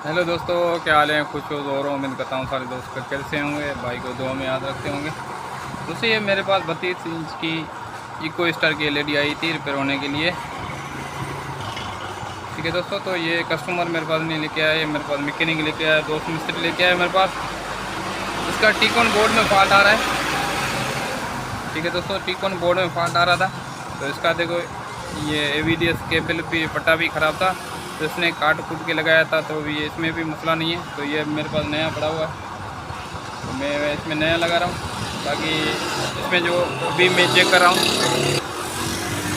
Hello दोस्तों, क्या हाल है? खुश हो और उम्मीद करता हूँ सारे दोस्त कैसे होंगे, भाई को दुआ में याद रखते होंगे। दोस्तों ये मेरे पास 32 इंच की इको स्टार की एलईडी आई थी रिपेयर होने के लिए। ठीक है दोस्तों, तो ये कस्टमर मेरे पास नहीं लेके आए, मेरे पास मैकेनिक लेके आया, दोस्त मिस्त्री लेके आया मेरे पास। इसका टीकॉन बोर्ड में फॉल्ट आ रहा है। ठीक है दोस्तों, टीकॉन बोर्ड में फॉल्ट आ रहा था। तो इसका देखो, ये एवीडीएस केबल भी पट्टा भी ख़राब था, तो इसने काट कूट के लगाया था। तो ये इसमें भी मसला नहीं है, तो ये मेरे पास नया पड़ा हुआ है, तो मैं इसमें नया लगा रहा हूँ। बाकी इसमें जो अभी मैं चेक कर रहा हूँ,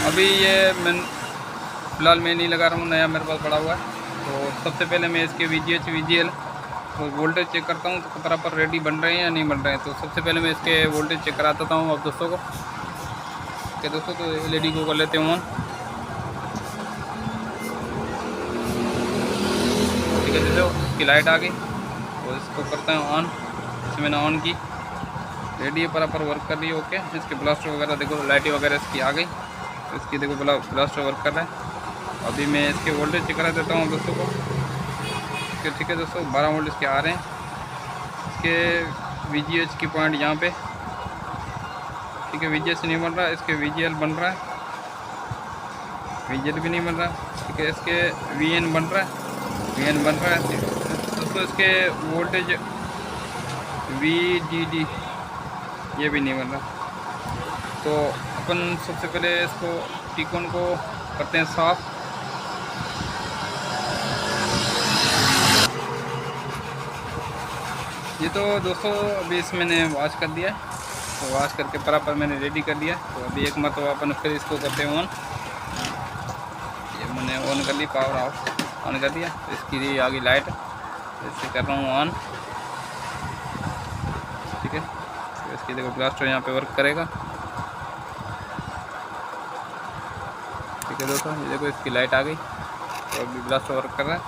अभी ये मैं फ़िलहाल मैं नहीं लगा रहा हूँ, नया मेरे पास पड़ा हुआ है। तो सबसे पहले मैं इसके VGH VGL और वोल्टेज चेक करता हूँ तो बराबर रेडी बन रहे हैं या नहीं बन रहे हैं। तो सबसे पहले मैं इसके वोल्टेज चेक करा देता हूँ आप दोस्तों को। कि दोस्तों तो LED को कर लेते हैं ऑन। ठीक है दोस्तों, इसकी लाइट आ गई और इसको करते हैं ऑन। इसमें मैंने ऑन की, रेडी बराबर वर्क कर रही है। ओके, इसके ब्लास्टर वगैरह देखो, लाइटें वगैरह इसकी आ गई। तो इसकी देखो ब्लास्टर वर्क कर रहा है। अभी मैं इसके वोल्टेज चेक करा देता हूँ दोस्तों को। ठीक है दोस्तों, 12 वोल्ट इसके आ रहे हैं। इसके VGH की पॉइंट यहाँ पे, ठीक है, VGH नहीं बन रहा, इसके VGL बन रहा है, VGL भी नहीं बन रहा। ठीक है, इसके VN बन रहा है, VN बन रहा है दोस्तों। इसके वोल्टेज VDD ये भी नहीं बन रहा। तो अपन सबसे पहले इसको टीकॉन को करते हैं साफ़। ये तो दोस्तों अभी इसमें मैंने वॉश कर दिया है, तो वॉश करके बराबर मैंने रेडी कर दिया। तो अभी एक मरतबा अपन फिर इसको करते हैं ऑन। ये मैंने ऑन कर ली, पावर ऑफ ऑन कर दिया। तो इसकी आ गई लाइट, इससे कर रहा हूँ ऑन। ठीक है, तो इसकी देखो ब्लास्टर यहाँ पे वर्क करेगा। ठीक है दोस्तों, ये देखो इसकी लाइट आ गई, तो अभी ब्लास्टर वर्क कर रहा है।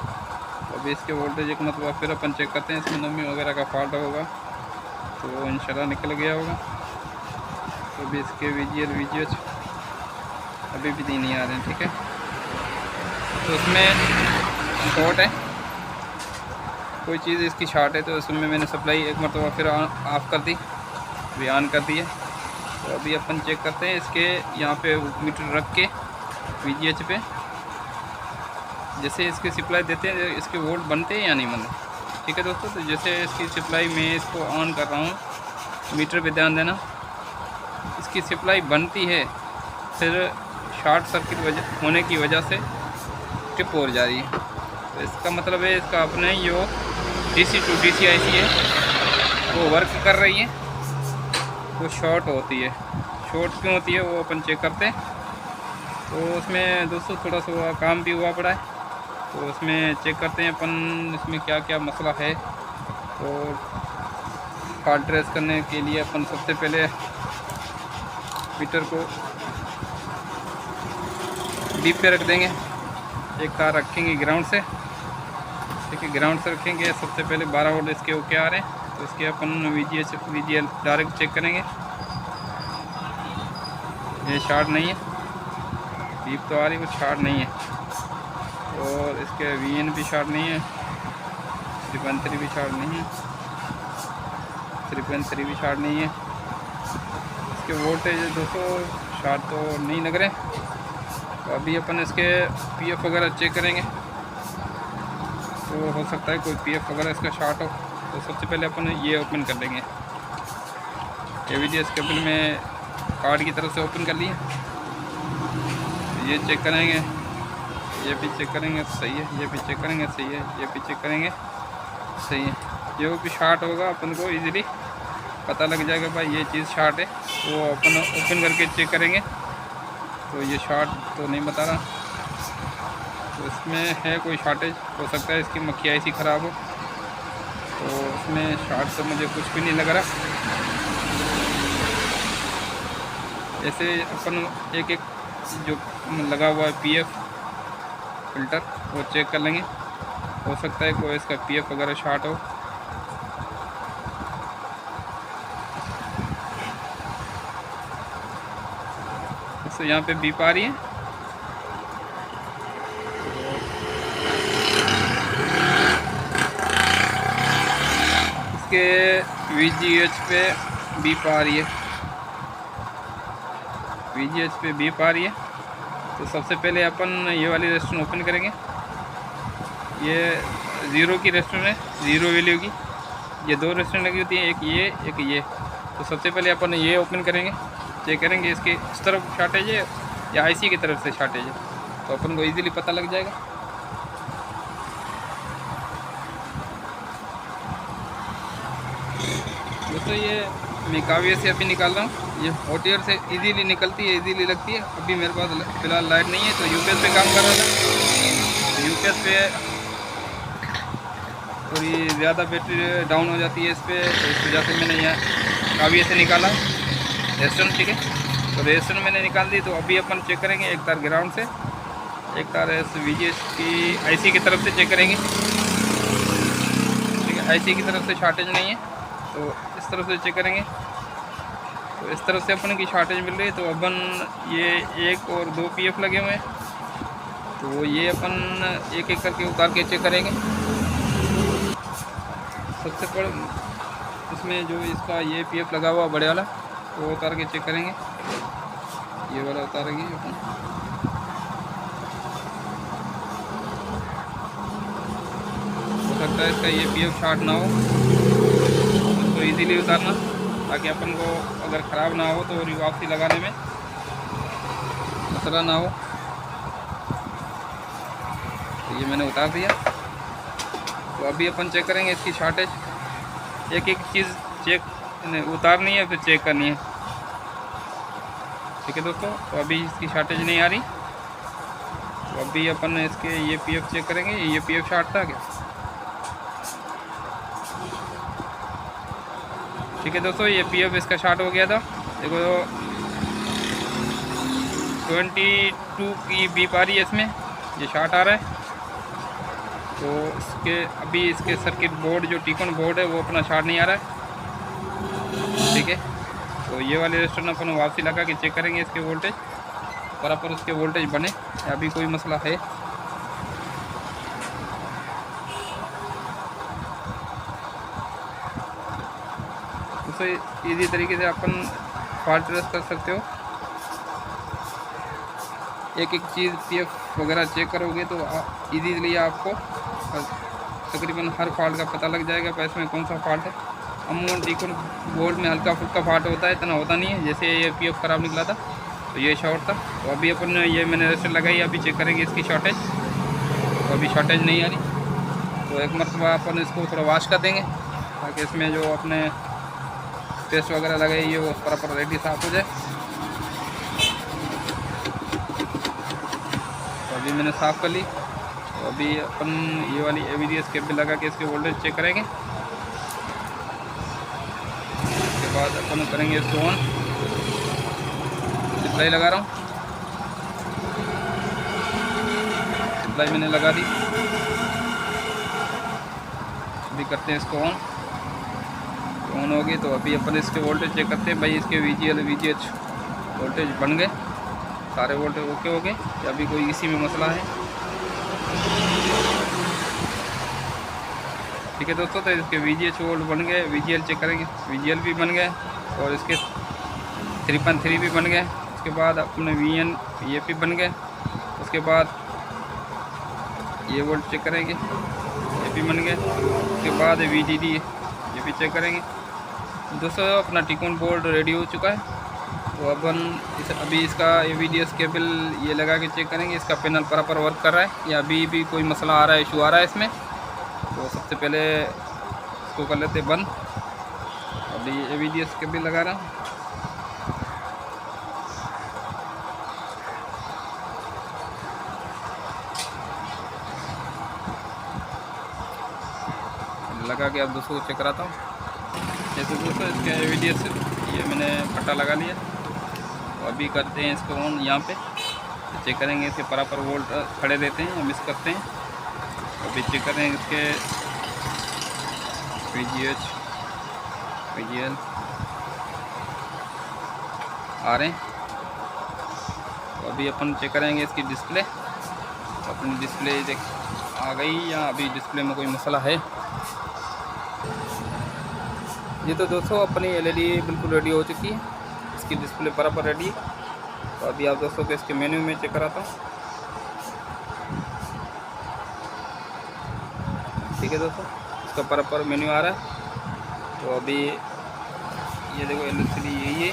तो अभी इसके वोल्टेज एक मतलब फिर अपन चेक करते हैं, इसमें नमी वगैरह का फॉल्ट होगा तो इंशाल्लाह निकल गया होगा। तो अभी इसके VGL VGH अभी भी नहीं आ रहे हैं। ठीक है, तो उसमें शॉर्ट है, कोई चीज़ इसकी शॉर्ट है, तो उसमें मैंने सप्लाई एक मरतबा फिर ऑफ कर दी, अभी ऑन कर दी है। तो अभी अपन चेक करते हैं इसके यहाँ पे मीटर रख के VGH पे, जैसे इसकी सप्लाई देते हैं इसके वोल्ट बनते हैं या नहीं बनते। ठीक है दोस्तों, तो जैसे इसकी सप्लाई मैं इसको ऑन कर रहा हूँ, मीटर पे ध्यान देना, इसकी सप्लाई बनती है, फिर शॉर्ट सर्किट होने की वजह से ट्रिप हो जा रही है। तो इसका मतलब है इसका अपने जो DC to DC IC है वो वर्क कर रही है, वो शॉर्ट होती है। शॉर्ट क्यों होती है वो अपन चेक करते हैं। तो उसमें दोस्तों थोड़ा सा काम भी हुआ पड़ा है, तो उसमें चेक करते हैं अपन इसमें क्या क्या मसला है। तो फॉल्ट ट्रेस करने के लिए अपन सबसे पहले मीटर को डीप पे रख देंगे, एक तार रखेंगे ग्राउंड से। ठीक है, ग्राउंड से रखेंगे। सबसे पहले 12 वोल्ट इसके ओके आ रहे हैं, तो इसके अपन VGH VGL डायरेक्ट चेक करेंगे। ये शॉर्ट नहीं है, डीप तो आ रही, वो शॉर्ट नहीं है। और इसके VN भी शॉर्ट नहीं है, 3.3 भी शॉर्ट नहीं है, 3.3 भी शॉर्ट नहीं है। इसके वोल्टेज दोस्तों शॉर्ट तो नहीं लग रहे। तो अभी अपन इसके PF वगैरह चेक करेंगे, तो हो सकता है कोई PF वगैरह इसका शॉर्ट हो। तो सबसे पहले अपन ये ओपन कर देंगे, एवीडीएस केबल में कार्ड की तरफ से ओपन कर लिए। ये चेक करेंगे, ये भी चेक करेंगे, सही है। ये भी चेक करेंगे, सही है। ये भी चेक करेंगे, सही है। जो भी शॉर्ट होगा अपन को इजीली पता लग जाएगा भाई ये चीज़ शॉर्ट है, वो अपन ओपन करके चेक करेंगे। तो ये शॉर्ट तो नहीं बता रहा, तो इसमें है कोई शॉर्टेज, हो सकता है इसकी मक्खियाँ ऐसी ख़राब हो। तो इसमें शॉर्ट तो मुझे कुछ भी नहीं लग रहा। ऐसे अपन एक एक जो लगा हुआ है PF फिल्टर वो चेक कर लेंगे, हो सकता है कोई इसका PF वगैरह शॉर्ट हो। तो यहाँ पे बीप आ रही है, इसके VGH पे बीप आ रही है, VGH पे बीप आ रही है। तो सबसे पहले अपन ये वाली रेस्टोरेंट ओपन करेंगे। ये 0 की रेस्टोरेंट है, 0 वैल्यू की। ये 2 रेस्टोरेंट लगी होती है, एक ये एक ये। तो सबसे पहले अपन ये ओपन करेंगे, चेक करेंगे इसके इस तरफ शॉर्टेज है या IC की तरफ से शॉर्टेज है, तो अपन को इजीली पता लग जाएगा। दोस्तों ये मैं काव्य से अभी निकाल रहा हूँ, ये OTR से इजीली निकलती है, इजीली लगती है। अभी मेरे पास फ़िलहाल लाइट नहीं है, तो UPS पे काम कर रहा था। UPS पे थोड़ी ज़्यादा बैटरी डाउन हो जाती है इस पर, तो इस वजह से मैंने यहाँ काव्य से निकाला रेस्टोरेंट। ठीक है, तो रेस्टोरेंट मैंने निकाल दी। तो अभी अपन चेक करेंगे, एक तार ग्राउंड से, एक तार VGH की IC की तरफ से चेक करेंगे। ठीक है, IC की तरफ से शॉर्टेज नहीं है, तो इस तरफ से चेक करेंगे। तो इस तरफ से अपन की शॉर्टेज मिल रही है, तो अपन ये 1 और 2 PF लगे हुए हैं, तो ये अपन एक एक करके उतार के चेक करेंगे। सबसे पहले इसमें जो इसका ये PF लगा हुआ बड़े वाला, वो उतार के चेक करेंगे। ये वाला उतारेंगे अपन। हो सकता है इसका ये PF शॉर्ट ना हो, तो इजीली उतारना, ताकि अपन को अगर ख़राब ना हो तो वापसी लगाने में मसला ना हो। तो ये मैंने उतार दिया। तो अभी अपन चेक करेंगे इसकी शॉर्टेज। एक एक चीज़ चेक उतारनी है, फिर चेक करनी है। ठीक है दोस्तों, तो अभी इसकी शॉर्टेज नहीं आ रही, तो अभी अपन इसके ये PF चेक करेंगे। ये PF शॉर्ट था क्या? ठीक है दोस्तों, ये PF इसका शॉर्ट हो गया था। देखो 22 की बीप आ रही है इसमें, ये शॉर्ट आ रहा है। तो इसके अभी इसके सर्किट बोर्ड जो टिकॉन बोर्ड है वो अपना शॉर्ट नहीं आ रहा है। ठीक है, तो ये वाले रेस्टोरेंट अपन वापसी लगा के चेक करेंगे इसके वोल्टेज, बराबर उसके वोल्टेज बने, अभी कोई मसला है। तो इजी तरीके से अपन फॉल्ट ट्रेस कर सकते हो। एक एक चीज़ PF वगैरह चेक करोगे तो इजीली आपको तकरीबन हर फॉल्ट का पता लग जाएगा, पर इसमें कौन सा फॉल्ट है। अमूमन टिकॉन बोर्ड में हल्का फुल्का फॉल्ट होता है, इतना होता नहीं है। जैसे ये PF ख़राब निकला था, तो ये शॉर्ट था। तो अभी अपन ये मैंने रेस्टर लगाई, अभी चेक करेंगे इसकी शॉर्टेज। तो अभी शॉर्टेज नहीं आ रही, तो एक मरतबा अपन इसको थोड़ा वॉश कर देंगे, ताकि इसमें जो अपने पेस्ट वगैरह लगाई है वो प्रॉपर रेडी साफ हो जाए। तो अभी मैंने साफ़ कर ली। तो अभी अपन ये वाली AVDS केबल लगा के इसके वोल्टेज चेक करेंगे। उसके बाद अपन करेंगे इसको ऑन। सप्लाई लगा रहा हूँ, सप्लाई मैंने लगा दी। अभी करते हैं इसको ऑन। ऑन हो गई, तो अभी अपन इसके वोल्टेज चेक करते हैं। भाई इसके VGL VGH वोल्टेज बन गए, सारे वोल्टेज ओके हो गए, या अभी कोई इसी में मसला है। ठीक है दोस्तों, तो इसके VGH वोल्ट बन गए। VGL चेक करेंगे, VGL भी बन गए, और इसके 3.3 भी बन गए। उसके बाद अपने VN ये भी बन गए। उसके बाद ये वोल्ट चेक करेंगे, ये भी बन गए। उसके बाद VDD ये भी चेक करेंगे। दोस्तों अपना टिकॉन बोर्ड रेडी हो चुका है, तो अपन अभी इसका AVDS केबल ये लगा के चेक करेंगे इसका पैनल प्रॉपर वर्क कर रहा है या अभी भी कोई मसला आ रहा है, इशू आ रहा है इसमें। तो सबसे पहले इसको कर लेते बंद। अभी AVDS केबल लगा रहा हूँ। लगा के अब दोस्तों को चेक कराता हूँ। जैसे दोस्तों इसके AVDS ये मैंने पट्टा लगा लिया, तो अभी करते हैं इसको ऑन। यहाँ पे चेक करेंगे इसके बराबर वोल्ट खड़े देते हैं या मिस करते हैं। अभी चेक करेंगे इसके VGH VGL आ रहे हैं। तो अभी अपन चेक करेंगे इसकी डिस्प्ले, तो अपनी डिस्प्ले देख आ गई या अभी डिस्प्ले में कोई मसला है। ये तो दोस्तों अपनी एलईडी बिल्कुल रेडी हो चुकी है, इसकी डिस्प्ले बराबर रेडी है। तो अभी आप दोस्तों को इसके मेन्यू में चेक कराता हूँ। ठीक है दोस्तों, इसका बराबर मेन्यू आ रहा है। तो अभी ये देखो एलसीडी यही है।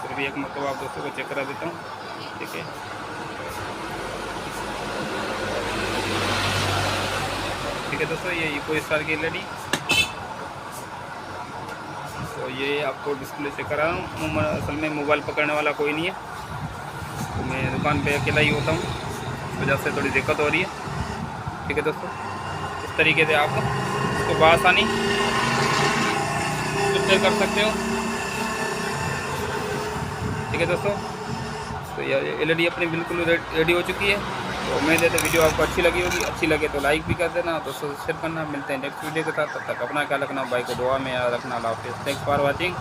फिर भी एक मतलब आप दोस्तों को चेक करा देता हूँ। ठीक है, ठीक है दोस्तों, ये इको स्टार की एलईडी। तो ये आपको डिस्प्ले चेक करा रहा हूँ। असल में मोबाइल पकड़ने वाला कोई नहीं है, तो मैं दुकान पे अकेला ही होता हूँ, इस वजह से थोड़ी दिक्कत हो रही है। ठीक है दोस्तों, इस तरीके से आप इसको बआसानी रिपेयर कर सकते हो। ठीक है दोस्तों, तो ये एलईडी अपनी बिल्कुल रेडी हो चुकी है। तो उम्मीद है तो वीडियो आपको अच्छी लगी होगी। अच्छी लगे तो लाइक भी कर देना, दोस्तों शेयर करना। मिलते हैं नेक्स्ट वीडियो के साथ, तब तक अपना ख्याल रखना, भाई को दुआ में याद रखना। अल्लाह हाफिज़, थैंक्स फॉर वॉचिंग।